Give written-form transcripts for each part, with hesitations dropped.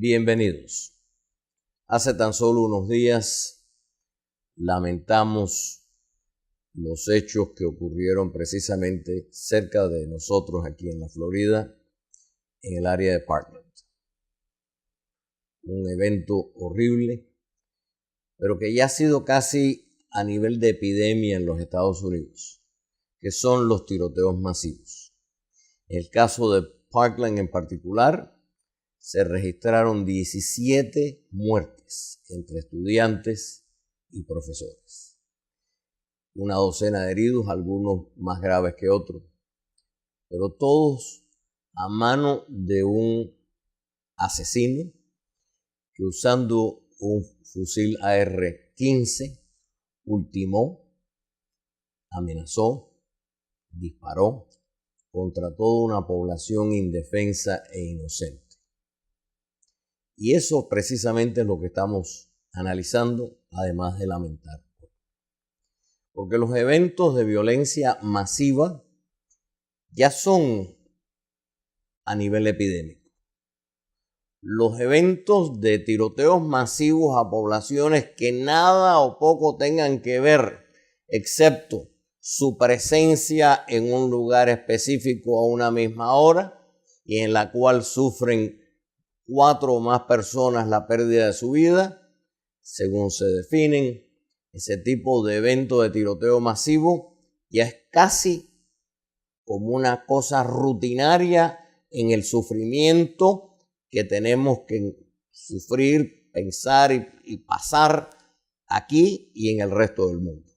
Bienvenidos. Hace tan solo unos días lamentamos los hechos que ocurrieron precisamente cerca de nosotros aquí en la Florida, en el área de Parkland. Un evento horrible, pero que ya ha sido casi a nivel de epidemia en los Estados Unidos, que son los tiroteos masivos. En el caso de Parkland en particular, se registraron 17 muertes entre estudiantes y profesores. Una docena de heridos, algunos más graves que otros, pero todos a mano de un asesino que usando un fusil AR-15 ultimó, amenazó, disparó contra toda una población indefensa e inocente. Y eso precisamente es lo que estamos analizando, además de lamentar. Porque los eventos de violencia masiva ya son a nivel epidémico. Los eventos de tiroteos masivos a poblaciones que nada o poco tengan que ver, excepto su presencia en un lugar específico a una misma hora y en la cual sufren 4 o más personas la pérdida de su vida, según se definen, ese tipo de evento de tiroteo masivo ya es casi como una cosa rutinaria en el sufrimiento que tenemos que sufrir, pensar y pasar aquí y en el resto del mundo.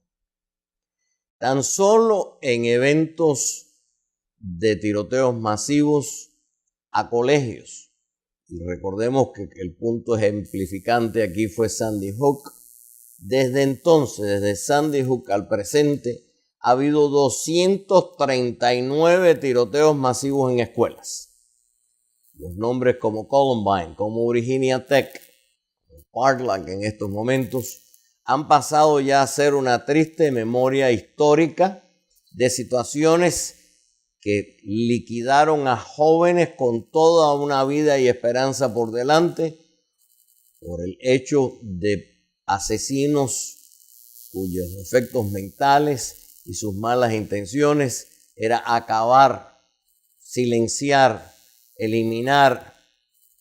Tan solo en eventos de tiroteos masivos a colegios, y recordemos que el punto ejemplificante aquí fue Sandy Hook. Desde entonces, desde Sandy Hook al presente, ha habido 239 tiroteos masivos en escuelas. Los nombres como Columbine, como Virginia Tech, Parkland en estos momentos, han pasado ya a ser una triste memoria histórica de situaciones que liquidaron a jóvenes con toda una vida y esperanza por delante por el hecho de asesinos cuyos efectos mentales y sus malas intenciones era acabar, silenciar, eliminar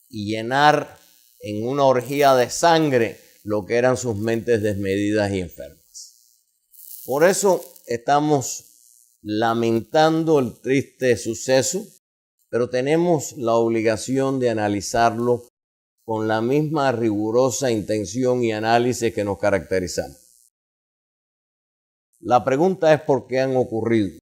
y llenar en una orgía de sangre lo que eran sus mentes desmedidas y enfermas. Por eso estamos lamentando el triste suceso, pero tenemos la obligación de analizarlo con la misma rigurosa intención y análisis que nos caracterizan. La pregunta es por qué han ocurrido.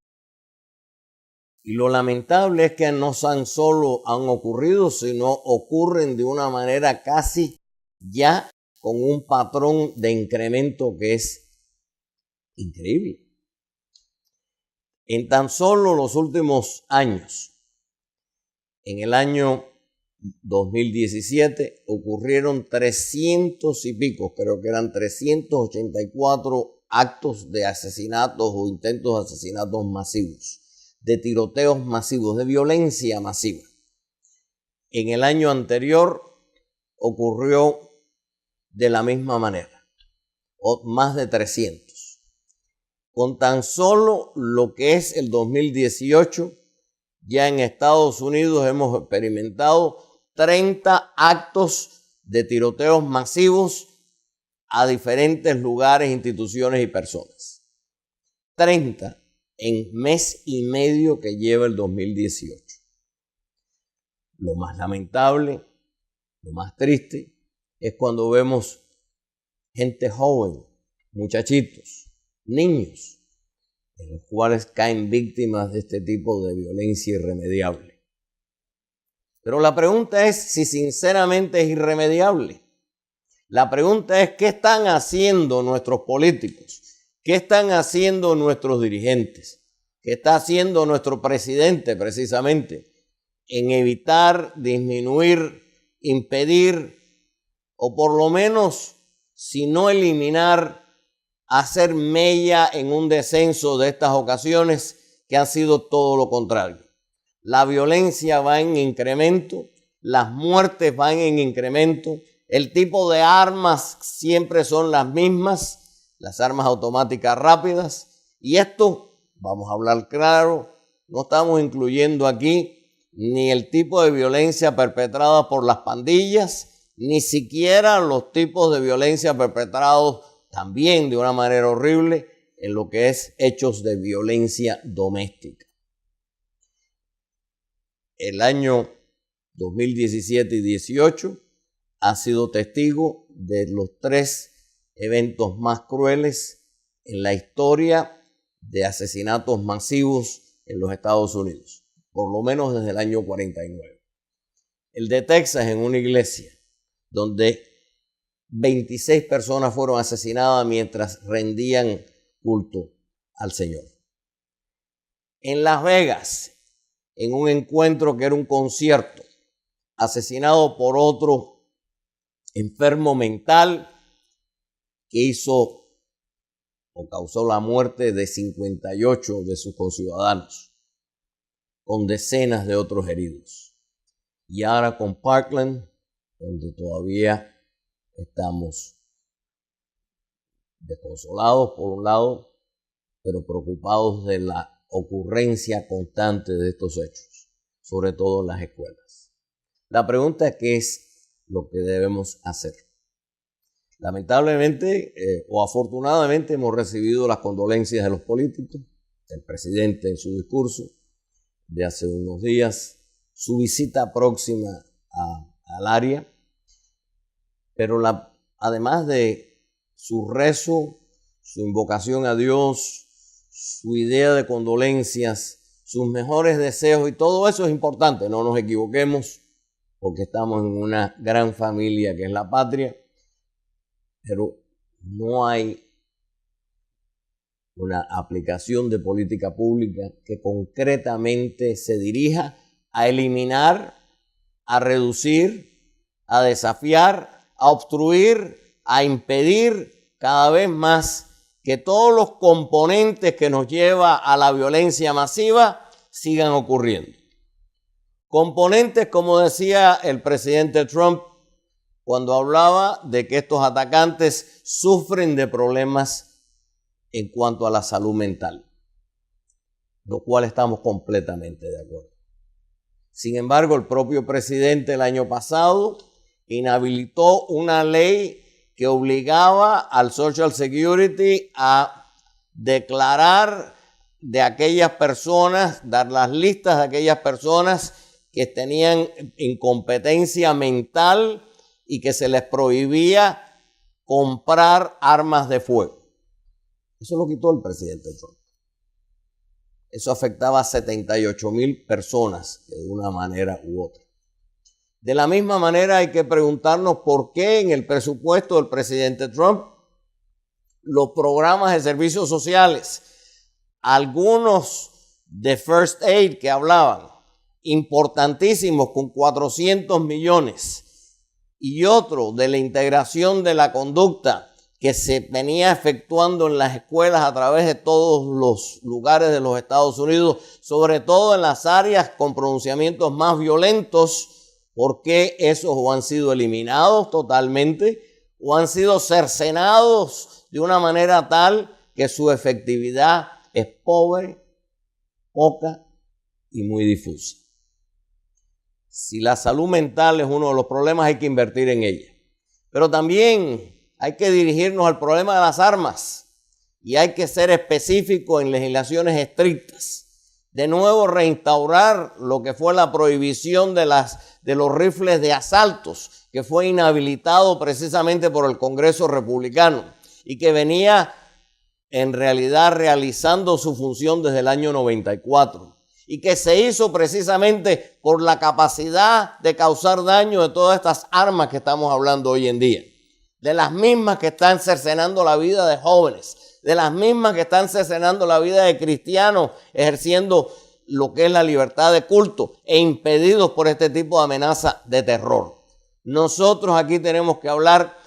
Y lo lamentable es que no solo han ocurrido, sino ocurren de una manera casi ya con un patrón de incremento que es increíble. En tan solo los últimos años, en el año 2017 ocurrieron 300 y pico, creo que eran 384 actos de asesinatos o intentos de asesinatos masivos, de tiroteos masivos, de violencia masiva. En el año anterior ocurrió de la misma manera, o más de 300. Con tan solo lo que es el 2018, ya en Estados Unidos hemos experimentado 30 actos de tiroteos masivos a diferentes lugares, instituciones y personas. 30 en mes y medio que lleva el 2018. Lo más lamentable, lo más triste, es cuando vemos gente joven, muchachitos, niños, en los cuales caen víctimas de este tipo de violencia irremediable. Pero la pregunta es si sinceramente es irremediable. La pregunta es ¿qué están haciendo nuestros políticos? ¿Qué están haciendo nuestros dirigentes? ¿Qué está haciendo nuestro presidente precisamente en evitar, disminuir, impedir o por lo menos, si no eliminar, hacer mella en un descenso de estas ocasiones que han sido todo lo contrario? La violencia va en incremento, las muertes van en incremento, el tipo de armas siempre son las mismas, las armas automáticas rápidas, y esto, vamos a hablar claro, no estamos incluyendo aquí ni el tipo de violencia perpetrada por las pandillas, ni siquiera los tipos de violencia perpetrados también de una manera horrible en lo que es hechos de violencia doméstica. El año 2017 y 18 ha sido testigo de los 3 eventos más crueles en la historia de asesinatos masivos en los Estados Unidos, por lo menos desde el año 49. El de Texas, en una iglesia, donde 26 personas fueron asesinadas mientras rendían culto al Señor. En Las Vegas, en un encuentro que era un concierto, asesinado por otro enfermo mental que hizo o causó la muerte de 58 de sus conciudadanos, con decenas de otros heridos. Y ahora con Parkland, donde todavía estamos desconsolados por un lado, pero preocupados de la ocurrencia constante de estos hechos, sobre todo en las escuelas. La pregunta es: ¿qué es lo que debemos hacer? Lamentablemente o afortunadamente hemos recibido las condolencias de los políticos, del presidente en su discurso de hace unos días, su visita próxima al área, pero además de su rezo, su invocación a Dios, su idea de condolencias, sus mejores deseos, y todo eso es importante, no nos equivoquemos, porque estamos en una gran familia que es la patria, pero no hay una aplicación de política pública que concretamente se dirija a eliminar, a reducir, a desafiar, a obstruir, a impedir cada vez más que todos los componentes que nos llevan a la violencia masiva sigan ocurriendo. Componentes, como decía el presidente Trump cuando hablaba de que estos atacantes sufren de problemas en cuanto a la salud mental, lo cual estamos completamente de acuerdo. Sin embargo, el propio presidente el año pasado inhabilitó una ley que obligaba al Social Security a declarar de aquellas personas, dar las listas de aquellas personas que tenían incompetencia mental y que se les prohibía comprar armas de fuego. Eso lo quitó el presidente Trump. Eso afectaba a 78,000 personas de una manera u otra. De la misma manera hay que preguntarnos por qué en el presupuesto del presidente Trump los programas de servicios sociales, algunos de First Aid que hablaban, importantísimos con 400 millones, y otro de la integración de la conducta que se venía efectuando en las escuelas a través de todos los lugares de los Estados Unidos, sobre todo en las áreas con pronunciamientos más violentos, porque esos o han sido eliminados totalmente o han sido cercenados de una manera tal que su efectividad es pobre, poca y muy difusa. Si la salud mental es uno de los problemas, hay que invertir en ella. Pero también hay que dirigirnos al problema de las armas y hay que ser específicos en legislaciones estrictas. De nuevo, reinstaurar lo que fue la prohibición de los rifles de asaltos, que fue inhabilitado precisamente por el Congreso Republicano y que venía en realidad realizando su función desde el año 94. Y que se hizo precisamente por la capacidad de causar daño de todas estas armas que estamos hablando hoy en día. De las mismas que están cercenando la vida de jóvenes, de las mismas que están cercenando la vida de cristianos, ejerciendo lo que es la libertad de culto e impedidos por este tipo de amenaza de terror. Nosotros aquí tenemos que hablar,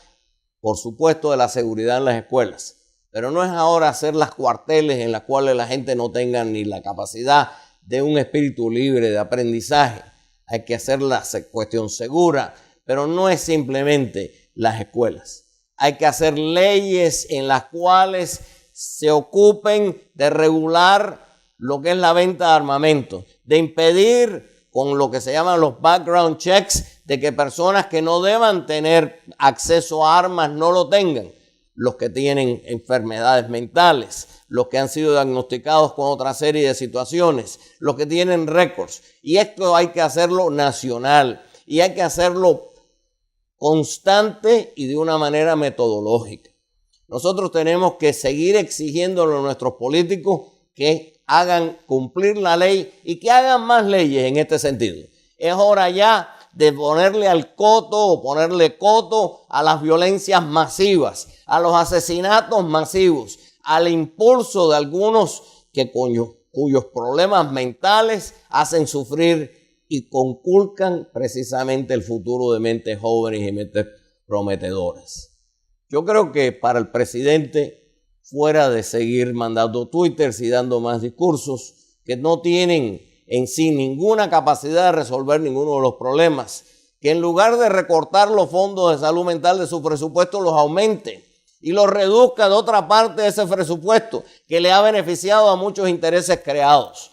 por supuesto, de la seguridad en las escuelas, pero no es ahora hacer las cuarteles en las cuales la gente no tenga ni la capacidad de un espíritu libre de aprendizaje. hay que hacer la cuestión segura, pero no es simplemente las escuelas. Hay que hacer leyes en las cuales se ocupen de regular lo que es la venta de armamento, de impedir con lo que se llaman los background checks, de que personas que no deban tener acceso a armas no lo tengan. Los que tienen enfermedades mentales, los que han sido diagnosticados con otra serie de situaciones, los que tienen récords. Y esto hay que hacerlo nacional y hay que hacerlo constante y de una manera metodológica. Nosotros tenemos que seguir exigiéndole a nuestros políticos que hagan cumplir la ley y que hagan más leyes en este sentido. Es hora ya de ponerle al coto o ponerle coto a las violencias masivas, a los asesinatos masivos, al impulso de algunos cuyos problemas mentales hacen sufrir y conculcan precisamente el futuro de mentes jóvenes y mentes prometedoras. Yo creo que para el presidente, fuera de seguir mandando twitters y dando más discursos que no tienen en sí ninguna capacidad de resolver ninguno de los problemas, que en lugar de recortar los fondos de salud mental de su presupuesto, los aumente y los reduzca de otra parte de ese presupuesto que le ha beneficiado a muchos intereses creados.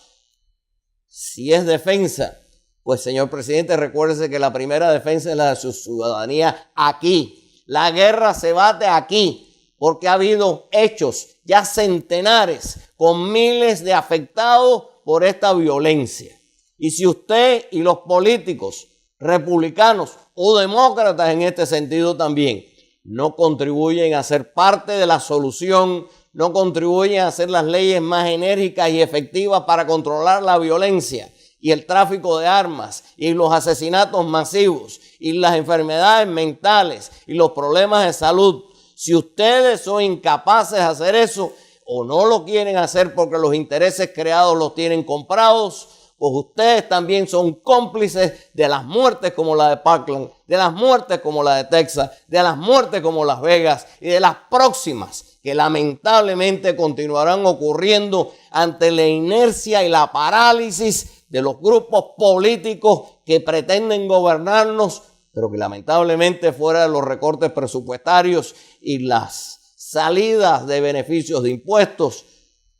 Si es defensa, pues señor presidente, recuérdese que la primera defensa es la de su ciudadanía aquí. La guerra se bate aquí porque ha habido hechos ya centenares con miles de afectados por esta violencia. Y si usted y los políticos republicanos o demócratas en este sentido también no contribuyen a ser parte de la solución, no contribuyen a hacer las leyes más enérgicas y efectivas para controlar la violencia y el tráfico de armas y los asesinatos masivos y las enfermedades mentales y los problemas de salud, si ustedes son incapaces de hacer eso o no lo quieren hacer porque los intereses creados los tienen comprados, pues ustedes también son cómplices de las muertes como la de Parkland, de las muertes como la de Texas, de las muertes como Las Vegas y de las próximas que lamentablemente continuarán ocurriendo ante la inercia y la parálisis de los grupos políticos que pretenden gobernarnos, pero que lamentablemente fuera de los recortes presupuestarios y las salidas de beneficios de impuestos,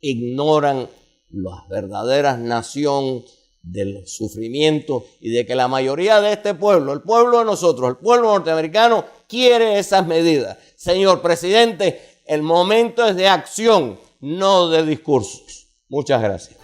ignoran la verdadera nación del sufrimiento y de que la mayoría de este pueblo, el pueblo de nosotros, el pueblo norteamericano, quiere esas medidas. Señor presidente, el momento es de acción, no de discursos. Muchas gracias.